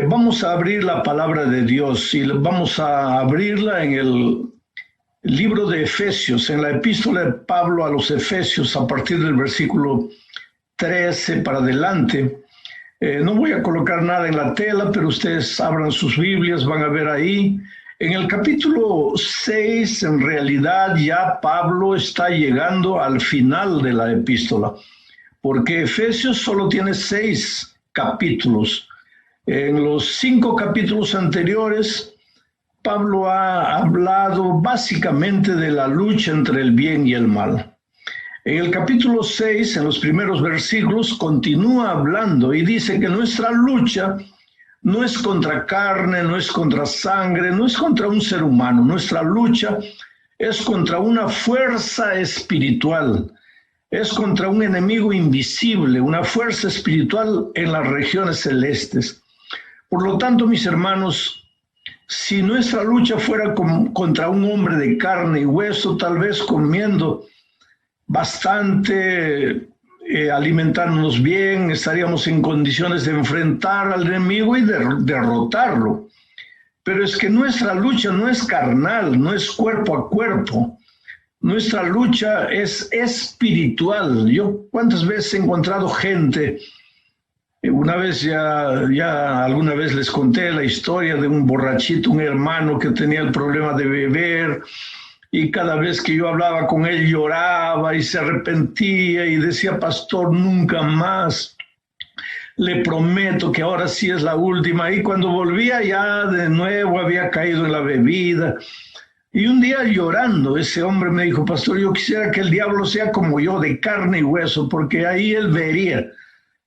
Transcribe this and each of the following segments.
Vamos a abrir la palabra de Dios y vamos a abrirla en el libro de Efesios, en la epístola de Pablo a los Efesios, a partir del versículo 13 para adelante. No voy a colocar nada en la tela, pero ustedes abran sus Biblias, van a ver ahí. En el capítulo 6, en realidad, ya Pablo está llegando al final de la epístola, porque Efesios solo tiene 6 capítulos. En los 5 capítulos anteriores, Pablo ha hablado básicamente de la lucha entre el bien y el mal. En el capítulo 6, en los primeros versículos, continúa hablando y dice que nuestra lucha no es contra carne, no es contra sangre, no es contra un ser humano. Nuestra lucha es contra una fuerza espiritual, es contra un enemigo invisible, una fuerza espiritual en las regiones celestes. Por lo tanto, mis hermanos, si nuestra lucha fuera contra un hombre de carne y hueso, tal vez comiendo bastante, alimentándonos bien, estaríamos en condiciones de enfrentar al enemigo y de derrotarlo. Pero es que nuestra lucha no es carnal, no es cuerpo a cuerpo. Nuestra lucha es espiritual. Yo cuántas veces he encontrado gente. Una vez alguna vez les conté la historia de un borrachito, un hermano que tenía el problema de beber, y cada vez que yo hablaba con él lloraba y se arrepentía y decía: pastor, nunca más, le prometo que ahora sí es la última. Y cuando volvía ya de nuevo había caído en la bebida. Y un día llorando, ese hombre me dijo: pastor, yo quisiera que el diablo sea como yo, de carne y hueso, porque ahí él vería.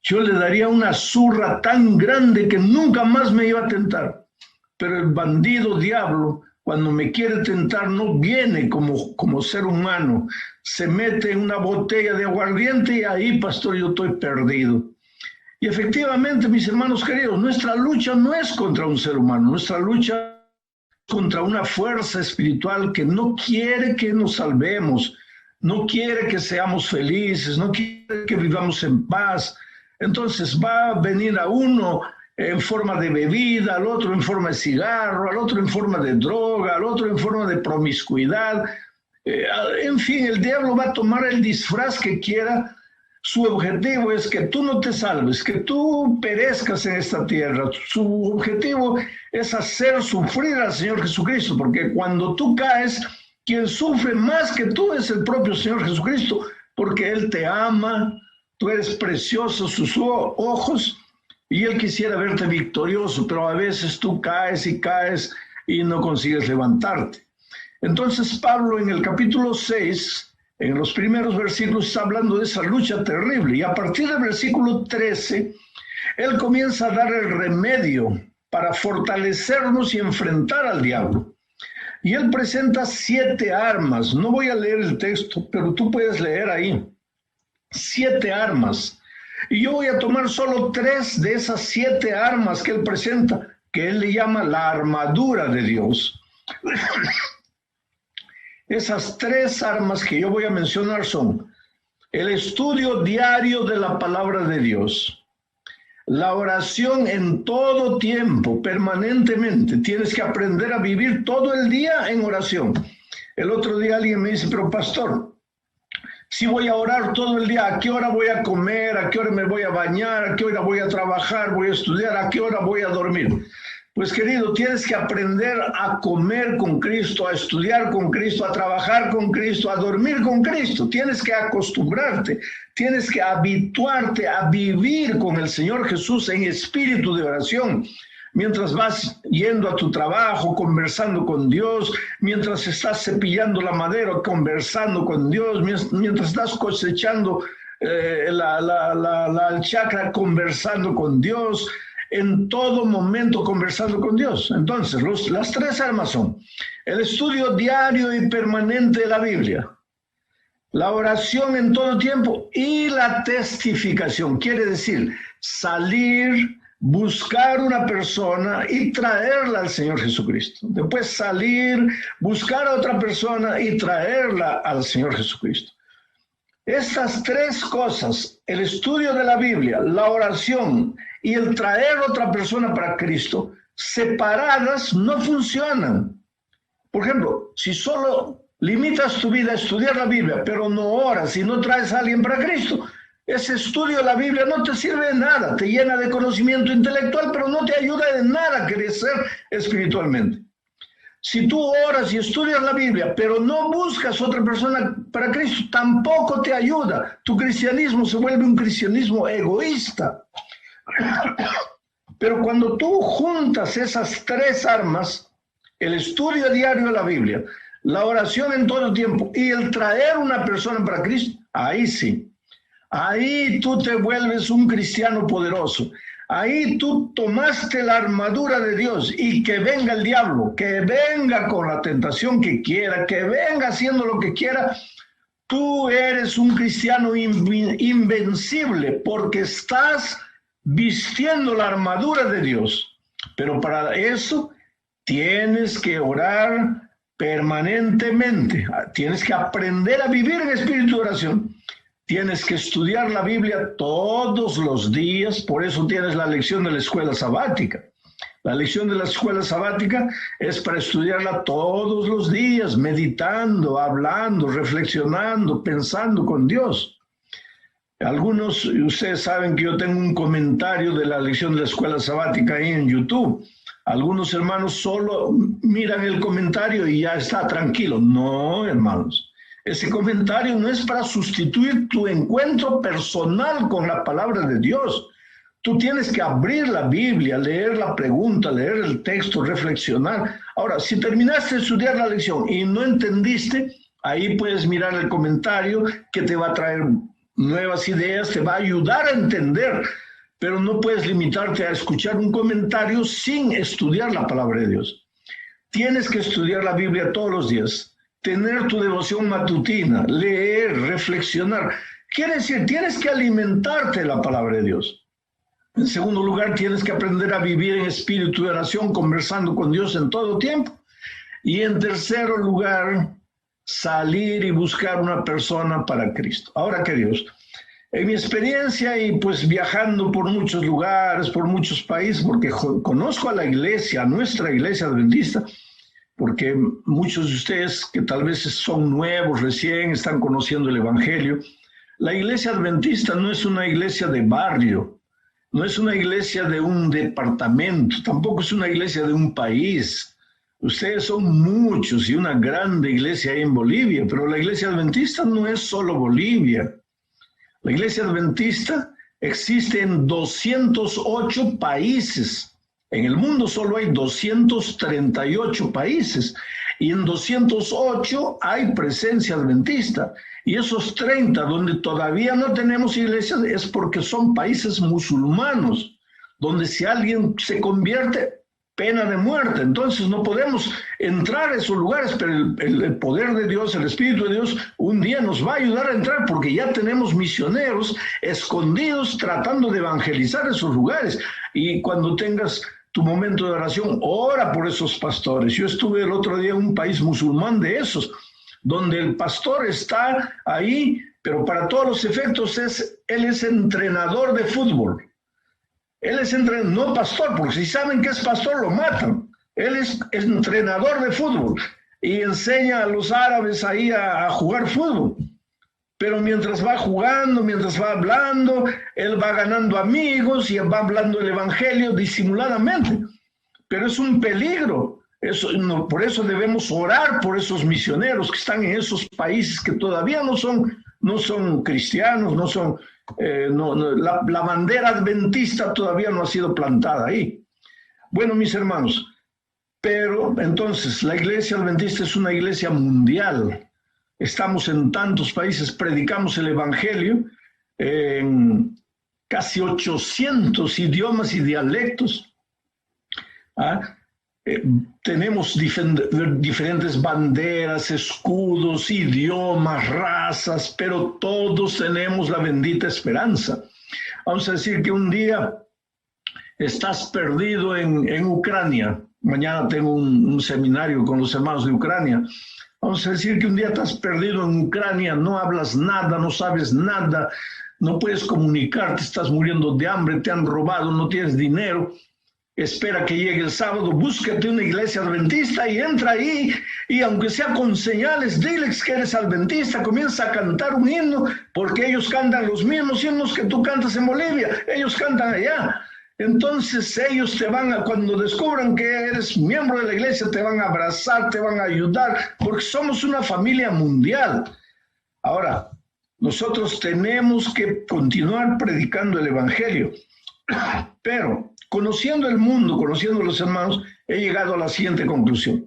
Yo le daría una zurra tan grande que nunca más me iba a tentar. Pero el bandido diablo, cuando me quiere tentar, no viene como ser humano. Se mete en una botella de aguardiente y ahí, pastor, yo estoy perdido. Y efectivamente, mis hermanos queridos, nuestra lucha no es contra un ser humano. Nuestra lucha es contra una fuerza espiritual que no quiere que nos salvemos, no quiere que seamos felices, no quiere que vivamos en paz. Entonces va a venir a uno en forma de bebida, al otro en forma de cigarro, al otro en forma de droga, al otro en forma de promiscuidad. En fin, el diablo va a tomar el disfraz que quiera. Su objetivo es que tú no te salves, que tú perezcas en esta tierra. Su objetivo es hacer sufrir al Señor Jesucristo, porque cuando tú caes, quien sufre más que tú es el propio Señor Jesucristo, porque Él te ama. Tú eres precioso a sus ojos y Él quisiera verte victorioso, pero a veces tú caes y no consigues levantarte. Entonces Pablo en el capítulo 6, en los primeros versículos, está hablando de esa lucha terrible, y a partir del versículo 13, Él comienza a dar el remedio para fortalecernos y enfrentar al diablo. Y Él presenta 7 armas. No voy a leer el texto, pero tú puedes leer ahí. 7 armas, y yo voy a tomar solo 3 de esas 7 armas que él presenta, que él le llama la armadura de Dios. Esas 3 armas que yo voy a mencionar son el estudio diario de la palabra de Dios, la oración en todo tiempo, permanentemente. Tienes que aprender a vivir todo el día en oración. El otro día alguien me dice: pero pastor, si voy a orar todo el día, ¿a qué hora voy a comer? ¿A qué hora me voy a bañar? ¿A qué hora voy a trabajar? ¿Voy a estudiar? ¿A qué hora voy a dormir? Pues querido, tienes que aprender a comer con Cristo, a estudiar con Cristo, a trabajar con Cristo, a dormir con Cristo. Tienes que acostumbrarte, tienes que habituarte a vivir con el Señor Jesús en espíritu de oración. Mientras vas yendo a tu trabajo, conversando con Dios, mientras estás cepillando la madera, conversando con Dios, mientras estás cosechando la alchacra, conversando con Dios, en todo momento conversando con Dios. Entonces, las 3 armas son el estudio diario y permanente de la Biblia, la oración en todo tiempo y la testificación. Quiere decir, salir, buscar una persona y traerla al Señor Jesucristo. Después salir, buscar a otra persona y traerla al Señor Jesucristo. Estas 3 cosas, el estudio de la Biblia, la oración y el traer otra persona para Cristo, separadas, no funcionan. Por ejemplo, si solo limitas tu vida a estudiar la Biblia, pero no oras y no traes a alguien para Cristo, ese estudio de la Biblia no te sirve de nada, te llena de conocimiento intelectual, pero no te ayuda de nada a crecer espiritualmente. Si tú oras y estudias la Biblia, pero no buscas otra persona para Cristo, tampoco te ayuda. Tu cristianismo se vuelve un cristianismo egoísta. Pero cuando tú juntas esas tres armas, el estudio diario de la Biblia, la oración en todo el tiempo y el traer una persona para Cristo, ahí sí. Ahí tú te vuelves un cristiano poderoso. Ahí tú tomaste la armadura de Dios y que venga el diablo, que venga con la tentación que quiera, que venga haciendo lo que quiera. Tú eres un cristiano invencible porque estás vistiendo la armadura de Dios. Pero para eso tienes que orar permanentemente. Tienes que aprender a vivir en espíritu de oración. Tienes que estudiar la Biblia todos los días, por eso tienes la lección de la escuela sabática. La lección de la escuela sabática es para estudiarla todos los días, meditando, hablando, reflexionando, pensando con Dios. Algunos, ustedes saben que yo tengo un comentario de la lección de la escuela sabática ahí en YouTube. Algunos hermanos solo miran el comentario y ya está tranquilo. No, hermanos. Ese comentario no es para sustituir tu encuentro personal con la palabra de Dios. Tú tienes que abrir la Biblia, leer la pregunta, leer el texto, reflexionar. Ahora, si terminaste de estudiar la lección y no entendiste, ahí puedes mirar el comentario que te va a traer nuevas ideas, te va a ayudar a entender, pero no puedes limitarte a escuchar un comentario sin estudiar la palabra de Dios. Tienes que estudiar la Biblia todos los días. Tener tu devoción matutina, leer, reflexionar. Quiere decir, tienes que alimentarte de la palabra de Dios. En segundo lugar, tienes que aprender a vivir en espíritu de oración, conversando con Dios en todo tiempo. Y en tercer lugar, salir y buscar una persona para Cristo. Ahora, queridos, en mi experiencia y pues viajando por muchos lugares, por muchos países, porque conozco a la iglesia, a nuestra iglesia adventista, porque muchos de ustedes que tal vez son nuevos, recién están conociendo el Evangelio, la iglesia adventista no es una iglesia de barrio, no es una iglesia de un departamento, tampoco es una iglesia de un país. Ustedes son muchos y una grande iglesia ahí en Bolivia, pero la iglesia adventista no es solo Bolivia. La iglesia adventista existe en 208 países. En el mundo solo hay 238 países y en 208 hay presencia adventista. Y esos 30 donde todavía no tenemos iglesias es porque son países musulmanos, donde si alguien se convierte, pena de muerte. Entonces no podemos entrar a esos lugares, pero el poder de Dios, el Espíritu de Dios, un día nos va a ayudar a entrar porque ya tenemos misioneros escondidos tratando de evangelizar esos lugares. Y cuando tengas tu momento de oración, ora por esos pastores. Yo estuve el otro día en un país musulmán de esos, donde el pastor está ahí, pero para todos los efectos él es entrenador de fútbol. Él es entrenador, no pastor, porque si saben que es pastor lo matan. Él es entrenador de fútbol y enseña a los árabes ahí a jugar fútbol. Pero mientras va jugando, mientras va hablando, él va ganando amigos y va hablando el evangelio disimuladamente. Pero es un peligro. Por eso debemos orar por esos misioneros que están en esos países que todavía no son cristianos, la bandera adventista todavía no ha sido plantada ahí. Bueno, mis hermanos, pero entonces la iglesia adventista es una iglesia mundial. Estamos en tantos países, predicamos el evangelio en casi 800 idiomas y dialectos. Tenemos diferentes banderas, escudos, idiomas, razas, pero todos tenemos la bendita esperanza. Vamos a decir que un día estás perdido en Ucrania. Mañana tengo un seminario con los hermanos de Ucrania. Vamos a decir que un día estás perdido en Ucrania, no hablas nada, no sabes nada, no puedes comunicarte, estás muriendo de hambre, te han robado, no tienes dinero. Espera que llegue el sábado, búscate una iglesia adventista y entra ahí, y aunque sea con señales, diles que eres adventista, comienza a cantar un himno, porque ellos cantan los mismos himnos que tú cantas en Bolivia, ellos cantan allá. Entonces ellos te van a, cuando descubran que eres miembro de la iglesia, te van a abrazar, te van a ayudar, porque somos una familia mundial. Ahora, nosotros tenemos que continuar predicando el evangelio, pero conociendo el mundo, conociendo a los hermanos, he llegado a la siguiente conclusión.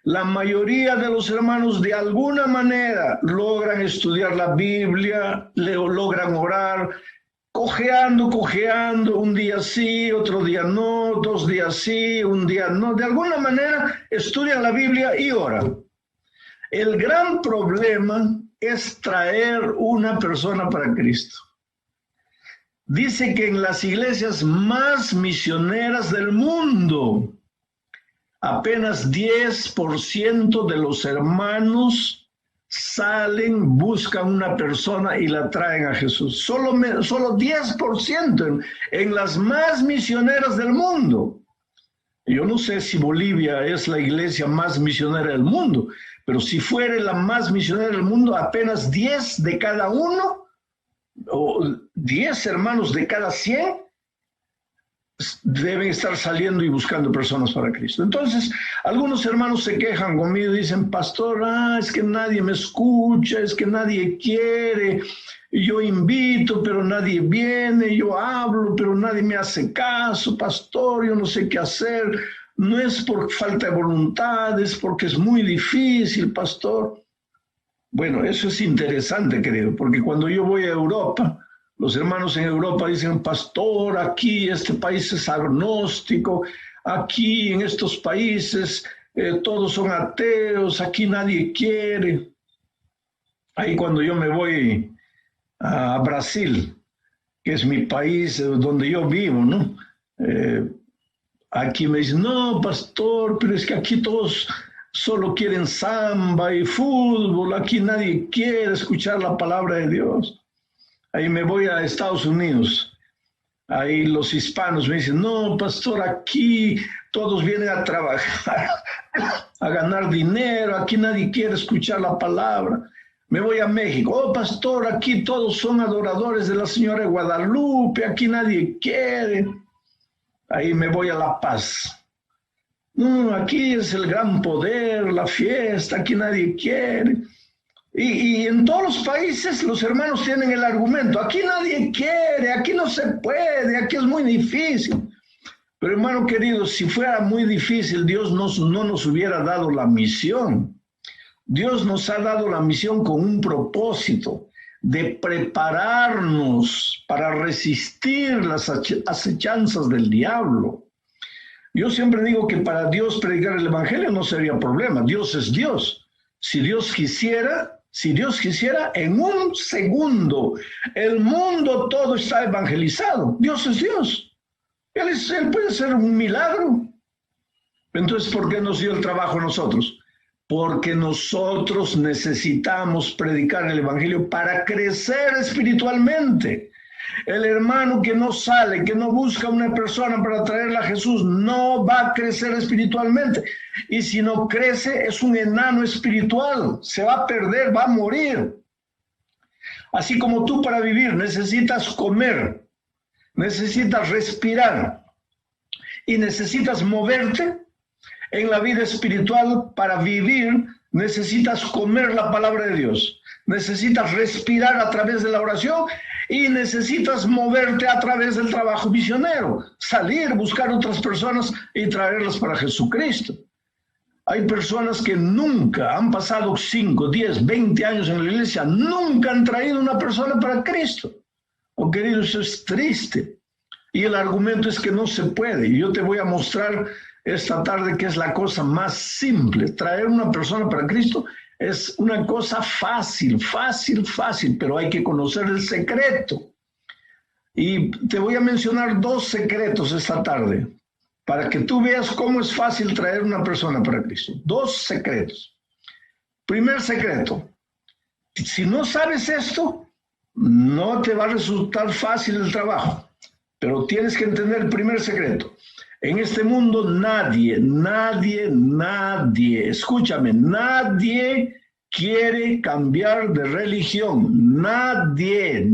La mayoría de los hermanos de alguna manera logran estudiar la Biblia, logran orar, cojeando, un día sí, otro día no, 2 días sí, un día no. De alguna manera estudian la Biblia y oran. El gran problema es traer una persona para Cristo. Dice que en las iglesias más misioneras del mundo, apenas 10% de los hermanos salen, buscan una persona y la traen a Jesús. Solo 10% en las más misioneras del mundo. Yo no sé si Bolivia es la iglesia más misionera del mundo, pero si fuera la más misionera del mundo, apenas 10 de cada uno, o 10 hermanos de cada 100 deben estar saliendo y buscando personas para Cristo. Entonces, algunos hermanos se quejan conmigo y dicen, pastor, es que nadie me escucha, es que nadie quiere, yo invito, pero nadie viene, yo hablo, pero nadie me hace caso, pastor, yo no sé qué hacer. No es por falta de voluntad, es porque es muy difícil, pastor. Bueno, eso es interesante, creo, porque cuando yo voy a Europa, los hermanos en Europa dicen, pastor, aquí este país es agnóstico, aquí en estos países todos son ateos, aquí nadie quiere. Ahí cuando yo me voy a Brasil, que es mi país donde yo vivo, ¿no? Aquí me dicen, no, pastor, pero es que aquí todos solo quieren samba y fútbol, aquí nadie quiere escuchar la palabra de Dios. Ahí me voy a Estados Unidos, ahí los hispanos me dicen, no, pastor, aquí todos vienen a trabajar, a ganar dinero, aquí nadie quiere escuchar la palabra. Me voy a México, oh, pastor, aquí todos son adoradores de la Señora de Guadalupe, aquí nadie quiere. Ahí me voy a La Paz. No, aquí es el gran poder, la fiesta, aquí nadie quiere. Y en todos los países los hermanos tienen el argumento, aquí nadie quiere, aquí no se puede, aquí es muy difícil. Pero hermano querido, si fuera muy difícil, Dios no nos hubiera dado la misión. Dios nos ha dado la misión con un propósito de prepararnos para resistir las acechanzas del diablo. Yo siempre digo que para Dios predicar el evangelio no sería problema. Dios es Dios. Si Dios quisiera, en un segundo, el mundo todo está evangelizado. Dios es Dios. Él puede hacer un milagro. Entonces, ¿por qué nos dio el trabajo a nosotros? Porque nosotros necesitamos predicar el evangelio para crecer espiritualmente. El hermano que no sale, que no busca una persona para traerla a Jesús, no va a crecer espiritualmente. Y si no crece, es un enano espiritual. Se va a perder, va a morir. Así como tú para vivir necesitas comer, necesitas respirar y necesitas moverte, en la vida espiritual para vivir necesitas comer la palabra de Dios. Necesitas respirar a través de la oración y necesitas moverte a través del trabajo misionero, salir, buscar otras personas y traerlas para Jesucristo. Hay personas que nunca han pasado 5, 10, 20 años en la iglesia, nunca han traído una persona para Cristo. Oh, querido, eso es triste. Y el argumento es que no se puede. Y yo te voy a mostrar esta tarde que es la cosa más simple. Traer una persona para Cristo es una cosa fácil, pero hay que conocer el secreto. Y te voy a mencionar 2 secretos esta tarde para que tú veas cómo es fácil traer una persona para Cristo. 2 secretos. Primer secreto, si no sabes esto, No te va a resultar fácil el trabajo, pero tienes que entender el primer secreto. En este mundo nadie, escúchame, nadie quiere cambiar de religión. Nadie.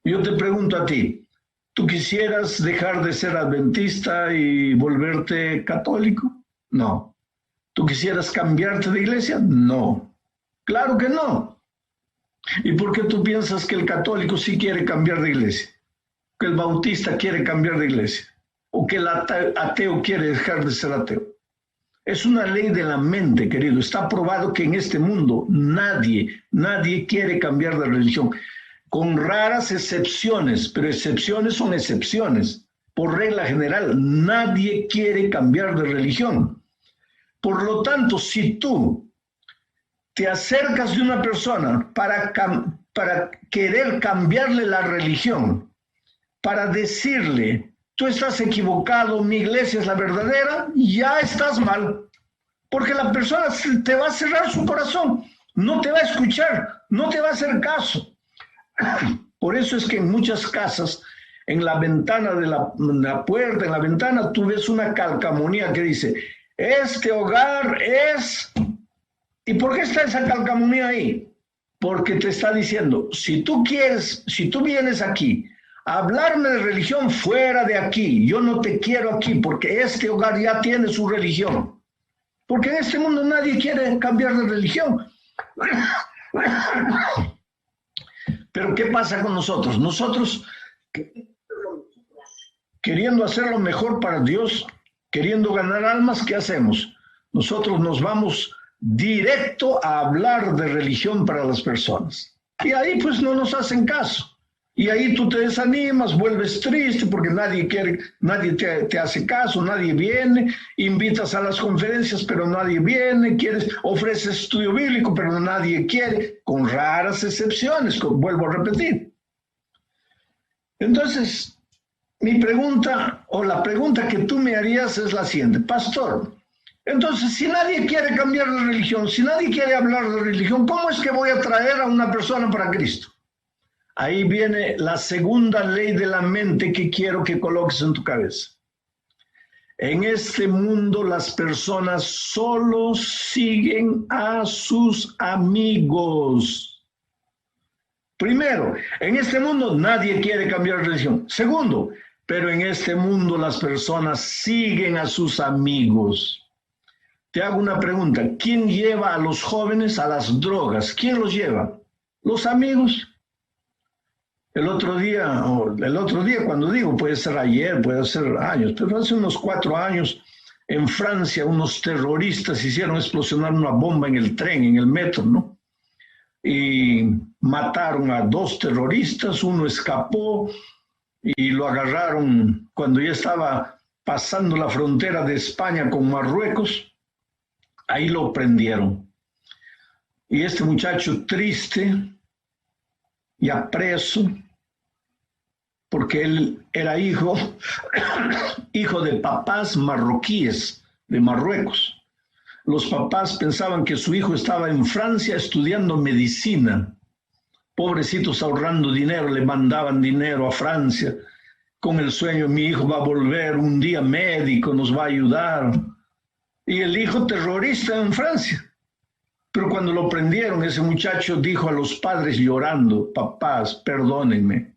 Yo te pregunto a ti, ¿tú quisieras dejar de ser adventista y volverte católico? No. ¿Tú quisieras cambiarte de iglesia? No. Claro que no. ¿Y por qué tú piensas que el católico sí quiere cambiar de iglesia? ¿Que el bautista quiere cambiar de iglesia? ¿O que el ateo quiere dejar de ser ateo? Es una ley de la mente, querido. Está probado que en este mundo nadie quiere cambiar de religión. Con raras excepciones, pero excepciones son excepciones. Por regla general, nadie quiere cambiar de religión. Por lo tanto, si tú te acercas de una persona para querer cambiarle la religión, para decirle, tú estás equivocado, mi iglesia es la verdadera, ya estás mal. Porque la persona te va a cerrar su corazón, no te va a escuchar, no te va a hacer caso. Por eso es que en muchas casas, en la ventana de la puerta, en la ventana, tú ves una calcamonía que dice, este hogar es... ¿Y por qué está esa calcamonía ahí? Porque te está diciendo, si tú vienes aquí a hablarme de religión, fuera de aquí, yo no te quiero aquí, porque este hogar ya tiene su religión. Porque en este mundo nadie quiere cambiar de religión. Pero ¿qué pasa con nosotros? Nosotros, queriendo hacer lo mejor para Dios, queriendo ganar almas, ¿qué hacemos? Nosotros nos vamos directo a hablar de religión para las personas. Y ahí pues no nos hacen caso. Y ahí tú te desanimas, vuelves triste porque nadie te hace caso, nadie viene, invitas a las conferencias pero nadie viene, ofreces estudio bíblico pero nadie quiere, con raras excepciones, vuelvo a repetir. Entonces, mi pregunta o la pregunta que tú me harías es la siguiente, pastor, entonces si nadie quiere cambiar de religión, si nadie quiere hablar de religión, ¿cómo es que voy a traer a una persona para Cristo? Ahí viene la segunda ley de la mente que quiero que coloques en tu cabeza. En este mundo las personas solo siguen a sus amigos. Primero, en este mundo nadie quiere cambiar de religión. Segundo, pero en este mundo las personas siguen a sus amigos. Te hago una pregunta. ¿Quién lleva a los jóvenes a las drogas? ¿Quién los lleva? Los amigos. El otro día, cuando digo, puede ser ayer, puede ser años, pero hace unos 4 años, en Francia, unos terroristas hicieron explosionar una bomba en el tren, en el metro, ¿no? Y mataron a 2 terroristas, uno escapó y lo agarraron cuando ya estaba pasando la frontera de España con Marruecos, ahí lo prendieron. Y este muchacho triste, ya preso, porque él era hijo de papás marroquíes de Marruecos. Los papás pensaban que su hijo estaba en Francia estudiando medicina. Pobrecitos ahorrando dinero, le mandaban dinero a Francia con el sueño, mi hijo va a volver un día médico, nos va a ayudar. Y el hijo terrorista en Francia. Pero cuando lo prendieron, ese muchacho dijo a los padres llorando, papás, perdónenme.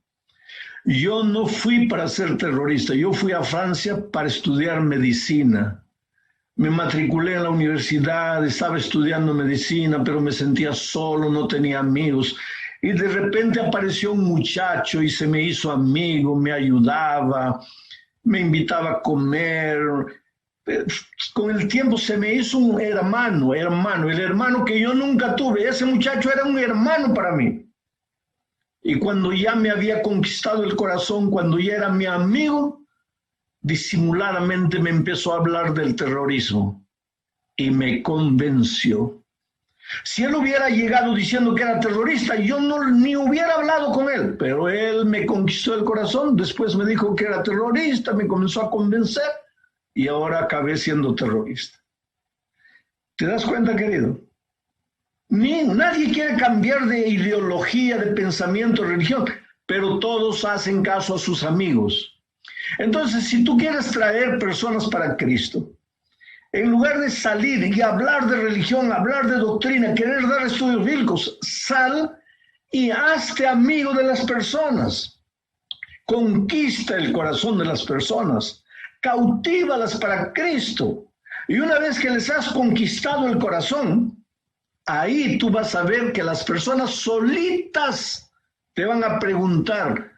Yo no fui para ser terrorista, yo fui a Francia para estudiar medicina. Me matriculé en la universidad, estaba estudiando medicina, pero me sentía solo, no tenía amigos. Y de repente apareció un muchacho y se me hizo amigo, me ayudaba, me invitaba a comer. Con el tiempo se me hizo un hermano, el hermano que yo nunca tuve. Ese muchacho era un hermano para mí. Y cuando ya me había conquistado el corazón, cuando ya era mi amigo, disimuladamente me empezó a hablar del terrorismo y me convenció. Si él hubiera llegado diciendo que era terrorista, yo ni hubiera hablado con él, pero él me conquistó el corazón, después me dijo que era terrorista, me comenzó a convencer y ahora acabé siendo terrorista. ¿Te das cuenta, querido? Nadie quiere cambiar de ideología, de pensamiento, de religión, pero todos hacen caso a sus amigos. Entonces, si tú quieres traer personas para Cristo, en lugar de salir y hablar de religión, hablar de doctrina, querer dar estudios bíblicos, sal y hazte amigo de las personas. Conquista el corazón de las personas. Cautívalas para Cristo. Y una vez que les has conquistado el corazón, ahí tú vas a ver que las personas solitas te van a preguntar,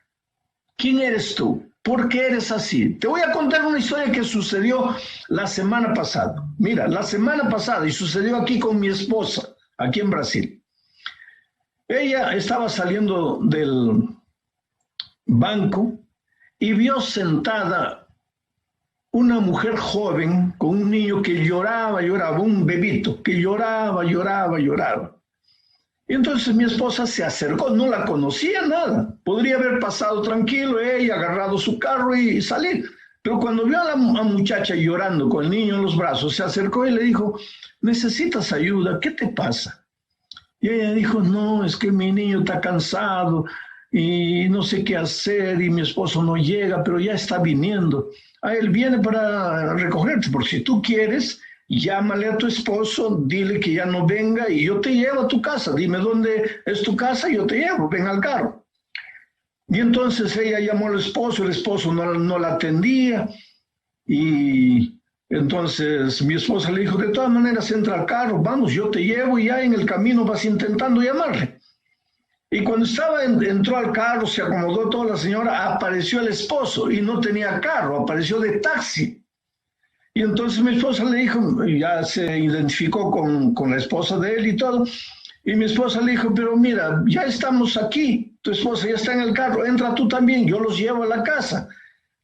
¿quién eres tú? ¿Por qué eres así? Te voy a contar una historia que sucedió la semana pasada. Mira, la semana pasada, y sucedió aquí con mi esposa, aquí en Brasil. Ella estaba saliendo del banco y vio sentada una mujer joven con un niño que lloraba, un bebito, que lloraba. Y entonces mi esposa se acercó, no la conocía nada. Podría haber pasado tranquilo ella, agarrado su carro y salir. Pero cuando vio a la muchacha llorando con el niño en los brazos, se acercó y le dijo, ¿necesitas ayuda? ¿Qué te pasa? Y ella dijo, no, es que mi niño está cansado y no sé qué hacer y mi esposo no llega, pero ya está viniendo. Él viene para recogerte, porque si tú quieres, llámale a tu esposo, dile que ya no venga y yo te llevo a tu casa. Dime dónde es tu casa y yo te llevo, ven al carro. Y entonces ella llamó al esposo, el esposo no la atendía y entonces mi esposa le dijo, de todas maneras entra al carro, vamos, yo te llevo y ya en el camino vas intentando llamarle. Y cuando entró al carro, se acomodó toda la señora, apareció el esposo y no tenía carro, apareció de taxi. Y entonces mi esposa le dijo, ya se identificó con la esposa de él y todo, y mi esposa le dijo, pero mira, ya estamos aquí, tu esposa ya está en el carro, entra tú también, yo los llevo a la casa,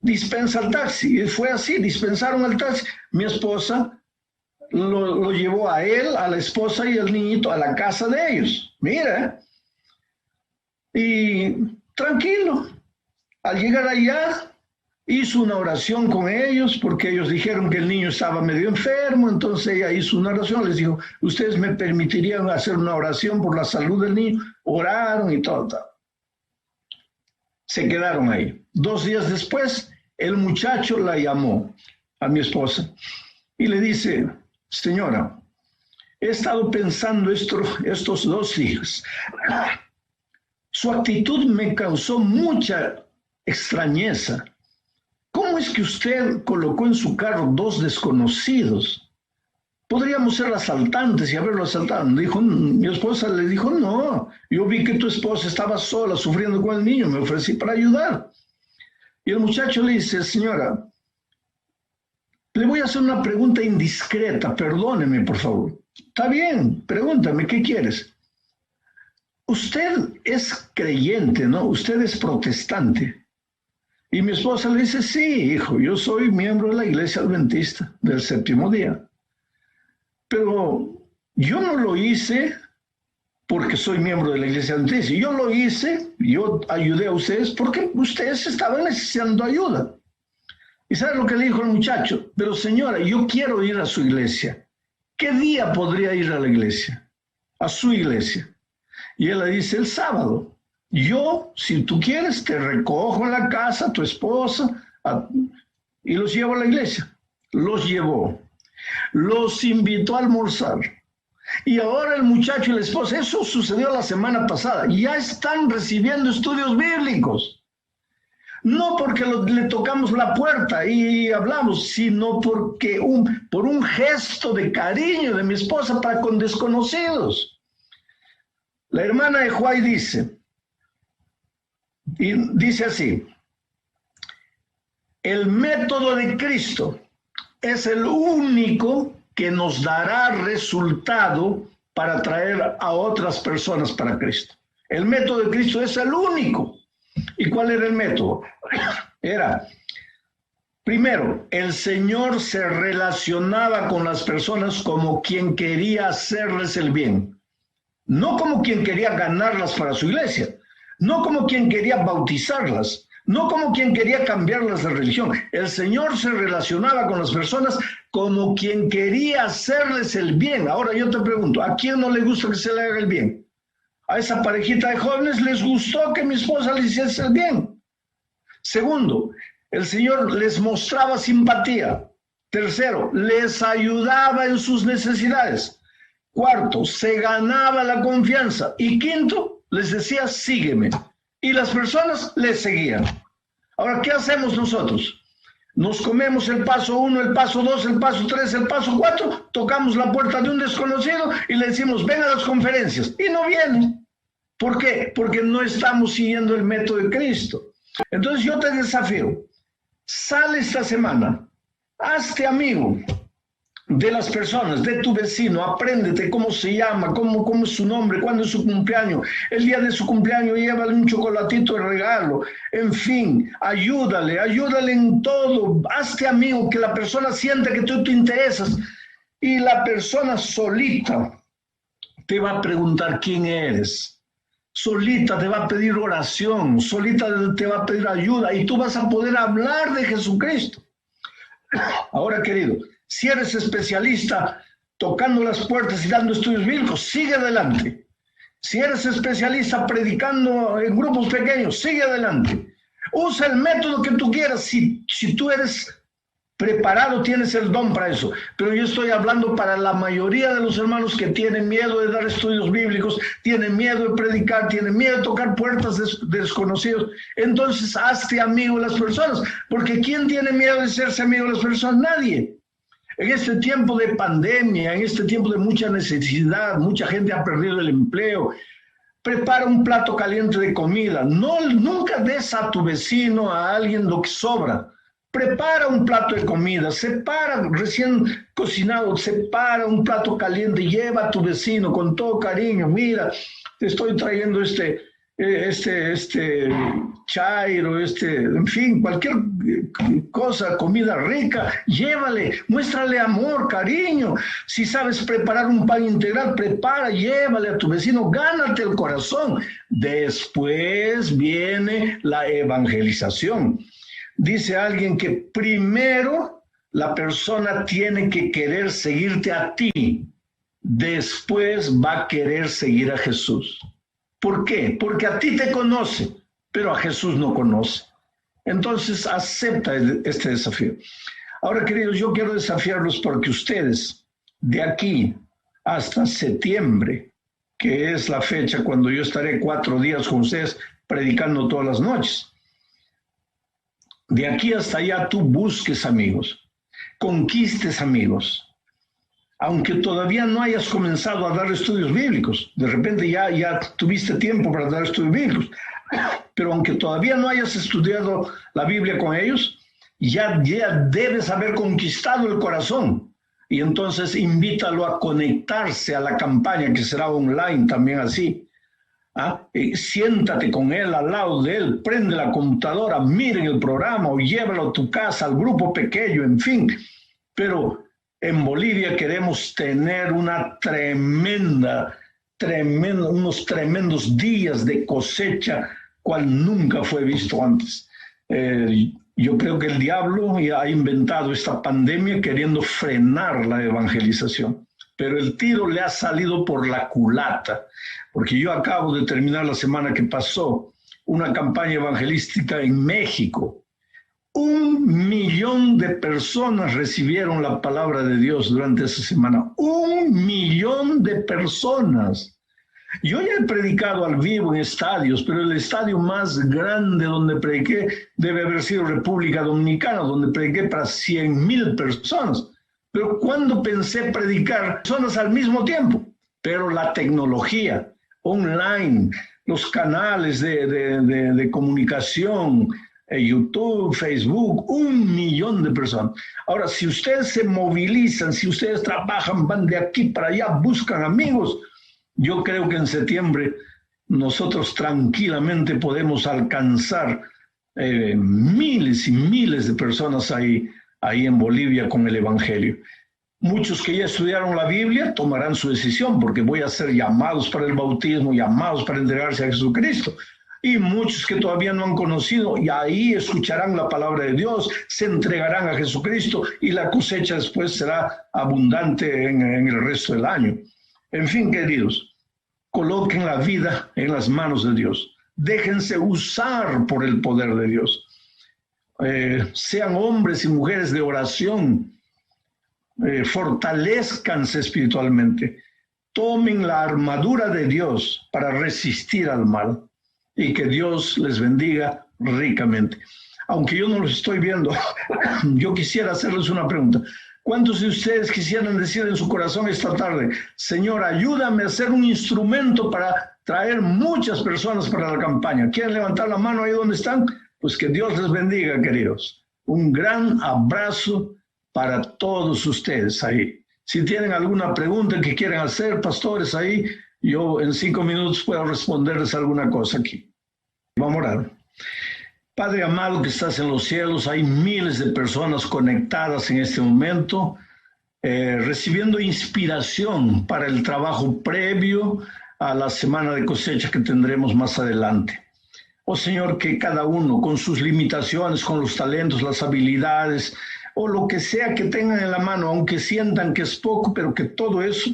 dispensa el taxi. Y fue así, dispensaron el taxi. Mi esposa lo llevó a él, a la esposa y al niñito a la casa de ellos. Mira, y tranquilo, al llegar allá, hizo una oración con ellos porque ellos dijeron que el niño estaba medio enfermo, entonces ella hizo una oración, les dijo, ¿ustedes me permitirían hacer una oración por la salud del niño? Oraron y todo. Se quedaron ahí. 2 días después, el muchacho la llamó a mi esposa y le dice, señora, he estado pensando estos 2 días. Su actitud me causó mucha extrañeza. ¿Cómo es que usted colocó en su carro 2 desconocidos? Podríamos ser asaltantes y haberlo asaltado. Mi esposa le dijo, no, yo vi que tu esposa estaba sola sufriendo con el niño, me ofrecí para ayudar. Y el muchacho le dice, señora, le voy a hacer una pregunta indiscreta, perdóneme por favor. Está bien, pregúntame, ¿qué quieres? Usted es creyente, ¿no? Usted es protestante. Y mi esposa le dice, sí, hijo, yo soy miembro de la Iglesia Adventista del Séptimo Día. Pero yo no lo hice porque soy miembro de la Iglesia Adventista. Yo lo hice, yo ayudé a ustedes porque ustedes estaban necesitando ayuda. ¿Y sabe lo que le dijo el muchacho? Pero señora, yo quiero ir a su iglesia. ¿Qué día podría ir a la iglesia? A su iglesia. Y él le dice, el sábado. Yo, si tú quieres, te recojo en la casa, tu esposa, y los llevo a la iglesia. Los llevó. Los invitó a almorzar. Y ahora el muchacho y la esposa, eso sucedió la semana pasada, ya están recibiendo estudios bíblicos. No porque le tocamos la puerta y hablamos, sino porque por un gesto de cariño de mi esposa para con desconocidos. La hermana de Huay dice así, el método de Cristo es el único que nos dará resultado para traer a otras personas para Cristo. El método de Cristo es el único. ¿Y cuál era el método? Era, primero, el Señor se relacionaba con las personas como quien quería hacerles el bien, no como quien quería ganarlas para su iglesia, no como quien quería bautizarlas, no como quien quería cambiarlas de religión. El Señor se relacionaba con las personas como quien quería hacerles el bien. Ahora yo te pregunto, ¿a quién no le gusta que se le haga el bien? A esa parejita de jóvenes les gustó que mi esposa le hiciese el bien. Segundo, el Señor les mostraba simpatía. Tercero, les ayudaba en sus necesidades. Cuarto, se ganaba la confianza. Y quinto, les decía, sígueme. Y las personas les seguían. Ahora, ¿qué hacemos nosotros? Nos comemos el paso 1, el paso 2, el paso 3, el paso 4, tocamos la puerta de un desconocido y le decimos, ven a las conferencias. Y no viene. ¿Por qué? Porque no estamos siguiendo el método de Cristo. Entonces yo te desafío, sale esta semana, hazte amigo de las personas, de tu vecino, apréndete cómo se llama, cómo es su nombre, cuándo es su cumpleaños, el día de su cumpleaños llévale un chocolatito de regalo, en fin, ayúdale en todo, hazte amigo, que la persona sienta que tú te interesas y la persona solita te va a preguntar quién eres. Solita te va a pedir oración, solita te va a pedir ayuda y tú vas a poder hablar de Jesucristo. Ahora, querido, si eres especialista tocando las puertas y dando estudios bíblicos, sigue adelante. Si eres especialista predicando en grupos pequeños, sigue adelante. Usa el método que tú quieras si tú eres preparado, tienes el don para eso. Pero yo estoy hablando para la mayoría de los hermanos que tienen miedo de dar estudios bíblicos, tienen miedo de predicar, tienen miedo de tocar puertas de desconocidos. Entonces, hazte amigo de las personas, porque ¿quién tiene miedo de hacerse amigo de las personas? Nadie. En este tiempo de pandemia, en este tiempo de mucha necesidad, mucha gente ha perdido el empleo. Prepara un plato caliente de comida. Nunca des a tu vecino, a alguien lo que sobra. Prepara un plato de comida, separa recién cocinado, separa un plato caliente, lleva a tu vecino con todo cariño. Mira, te estoy trayendo este chairo, en fin, cualquier cosa, comida rica, llévale, muéstrale amor, cariño. Si sabes preparar un pan integral, prepara, llévale a tu vecino, gánate el corazón. Después viene la evangelización. Dice alguien que primero la persona tiene que querer seguirte a ti, después va a querer seguir a Jesús. ¿Por qué? Porque a ti te conoce, pero a Jesús no conoce. Entonces acepta este desafío. Ahora, queridos, yo quiero desafiarlos porque ustedes, de aquí hasta septiembre, que es la fecha cuando yo estaré 4 días con ustedes predicando todas las noches, de aquí hasta allá tú busques amigos, conquistes amigos. Aunque todavía no hayas comenzado a dar estudios bíblicos, de repente ya tuviste tiempo para dar estudios bíblicos, pero aunque todavía no hayas estudiado la Biblia con ellos, ya debes haber conquistado el corazón. Y entonces invítalo a conectarse a la campaña que será online también así. Siéntate con él, al lado de él, prende la computadora, miren el programa o llévalo a tu casa, al grupo pequeño, en fin. Pero en Bolivia queremos tener unos tremendos días de cosecha, cual nunca fue visto antes. Yo creo que el diablo ya ha inventado esta pandemia queriendo frenar la evangelización, pero el tiro le ha salido por la culata. Porque yo acabo de terminar la semana que pasó una campaña evangelística en México. 1 millón de personas recibieron la palabra de Dios durante esa semana. 1 millón de personas. Yo ya he predicado al vivo en estadios, pero el estadio más grande donde prediqué debe haber sido República Dominicana, donde prediqué para 100,000 personas. Pero ¿cuándo pensé predicar personas al mismo tiempo? Pero la tecnología online, los canales de comunicación, YouTube, Facebook, 1 millón de personas. Ahora, si ustedes se movilizan, si ustedes trabajan, van de aquí para allá, buscan amigos, yo creo que en septiembre nosotros tranquilamente podemos alcanzar miles y miles de personas ahí en Bolivia con el Evangelio. Muchos que ya estudiaron la Biblia tomarán su decisión porque voy a ser llamados para el bautismo, llamados para entregarse a Jesucristo. y muchos que todavía no han conocido, y ahí escucharán la palabra de Dios, se entregarán a Jesucristo y la cosecha después será abundante en el resto del año. En fin, queridos, coloquen la vida en las manos de Dios. Déjense usar por el poder de Dios. Sean hombres y mujeres de oración. Fortalezcanse espiritualmente. Tomen la armadura de Dios para resistir al mal. Y que Dios les bendiga ricamente. Aunque yo no los estoy viendo, yo quisiera hacerles una pregunta. ¿Cuántos de ustedes quisieran decir en su corazón esta tarde, Señor, ayúdame a ser un instrumento para traer muchas personas para la campaña? ¿Quieren levantar la mano ahí donde están? Pues que Dios les bendiga, queridos. Un gran abrazo para todos ustedes ahí. Si tienen alguna pregunta que quieran hacer, pastores, ahí, yo en 5 minutos puedo responderles alguna cosa aquí. Vamos a orar. Padre amado que estás en los cielos, hay miles de personas conectadas en este momento, recibiendo inspiración para el trabajo previo a la semana de cosecha que tendremos más adelante. Oh Señor, que cada uno con sus limitaciones, con los talentos, las habilidades o lo que sea que tengan en la mano, aunque sientan que es poco, pero que todo eso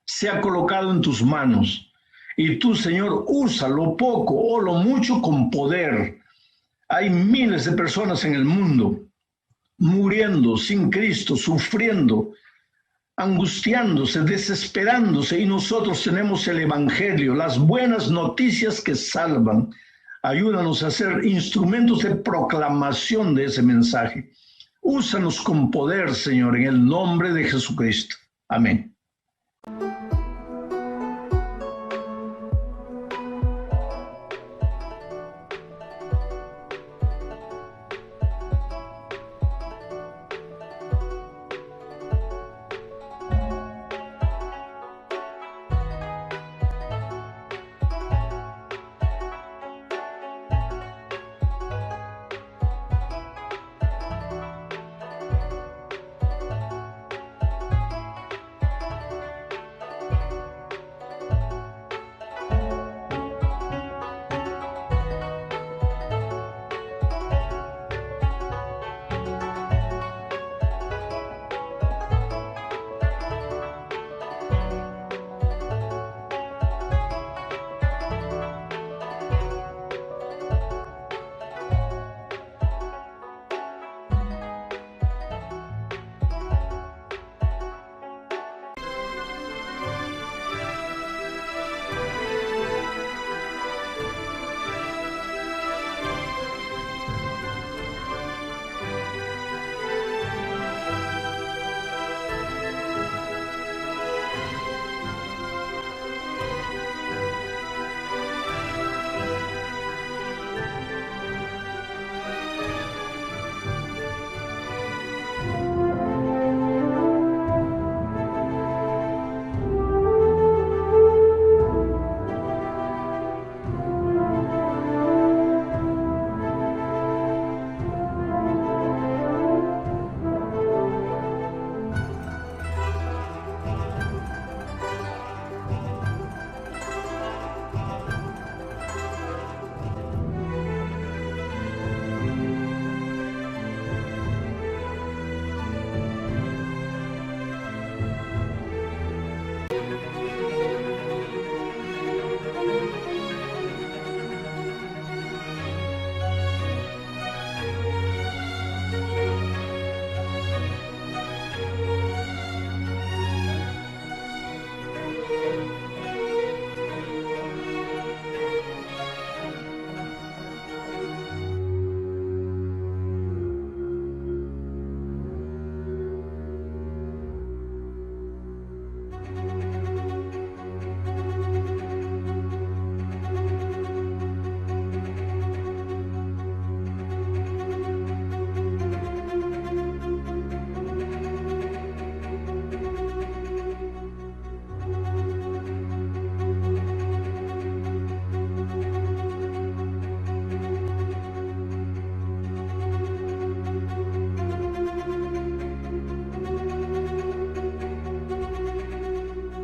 sea colocado en tus manos. Y tú, Señor, usa lo poco o lo mucho con poder. Hay miles de personas en el mundo muriendo sin Cristo, sufriendo, angustiándose, desesperándose, y nosotros tenemos el Evangelio, las buenas noticias que salvan. Ayúdanos a ser instrumentos de proclamación de ese mensaje. Úsanos con poder, Señor, en el nombre de Jesucristo. Amén.